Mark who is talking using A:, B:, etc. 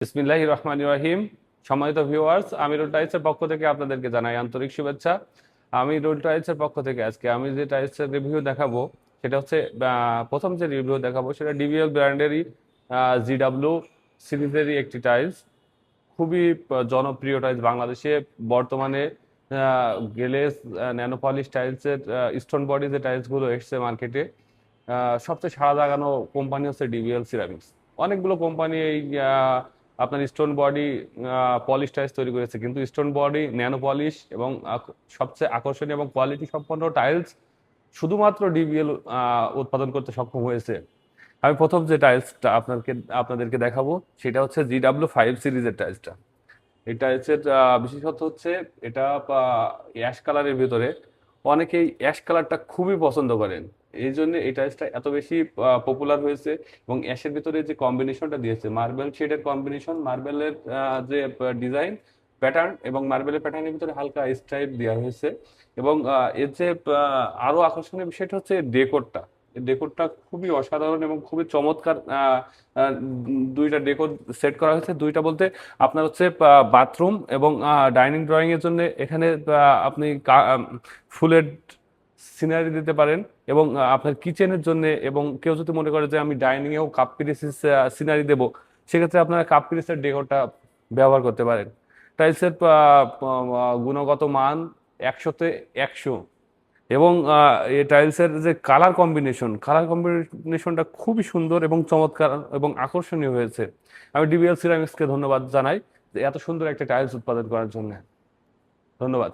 A: বিসমিল্লাহির রহমানির রহিম। সম্মানিত ভিউয়ার্স, আমি রুল টাইলসের পক্ষ থেকে আপনাদেরকে জানাই আন্তরিক শুভেচ্ছা। আমি রুল টাইলসের পক্ষ থেকে আজকে আমি যে টাইলসের রিভিউ দেখাবো সেটা হচ্ছে প্রথম যে রিভিউ দেখাবো সেটা ডিবিএল ব্র্যান্ডেরই জিডাব্লিউ সিরিজেরই একটি টাইলস। খুবই জনপ্রিয় টাইলস বাংলাদেশে বর্তমানে। গ্লেজ ন্যানো পলিশ টাইলসের স্টোন বডি যে টাইলসগুলো এসছে মার্কেটে, সবচেয়ে সাড়া জাগানো কোম্পানি হচ্ছে ডিবিএল সিরামিক্স। অনেকগুলো কোম্পানি এই আপনার স্টোন বডি পলিশ টাইলস তৈরি করেছে, কিন্তু স্টোন বডি ন্যানো পলিশ এবং সবচেয়ে আকর্ষণীয় এবং কোয়ালিটি সম্পন্ন টাইলস শুধুমাত্র ডিবিএল উৎপাদন করতে সক্ষম হয়েছে। আমি প্রথম যে টাইলসটা আপনাদেরকে দেখাবো সেটা হচ্ছে জিডাব্লিউ 5 সিরিজের টাইলসটা। এই টাইলসের বিশেষত হচ্ছে এটা অ্যাশ কালারের ভিতরে অনেকেই অ্যাশ কালারটা খুবই পছন্দ করেন। এই জন্য এই টাইলসটা এত বেশি পপুলার হয়েছে। এবং অ্যাশের ভিতরে যে কম্বিনেশনটা দিয়েছে, মার্বেল শেডের কম্বিনেশন, মার্বেলের যে ডিজাইন প্যাটার্ন এবং মার্বেলের প্যাটার্নের ভিতরে হালকা স্ট্রাইপ দেওয়া হয়েছে। এবং এর যে আরো আকর্ষণীয় বিষয়টা হচ্ছে ডেকোরটা। ডেকোরটা খুবই অসাধারণ এবং খুবই চমৎকার। দুইটা ডেকোর সেট করা হয়েছে। দুইটা বলতে আপনার হচ্ছে বাথরুম এবং ডাইনিং ড্রয়িং এর জন্য এখানে আপনি ফুলের সিনারি দিতে পারেন। এবং আপনার কিচেনের জন্য, এবং কেউ যদি মনে করে যে আমি ডাইনিং এও কাপ পিরিসের সিনারি দেবো, সেক্ষেত্রে আপনারা কাপ পিরিসের ডেকোরটা ব্যবহার করতে পারেন। টাইলসের গুণগত মান 100-তে 100। এবং এই টাইলসের যে কালার কম্বিনেশনটা খুবই সুন্দর এবং চমৎকার এবং আকর্ষণীয় হয়েছে। আমি ডিবিএল সিরামিক্সকে ধন্যবাদ জানাই যে এত সুন্দর একটা টাইলস উৎপাদন করার জন্য। ধন্যবাদ।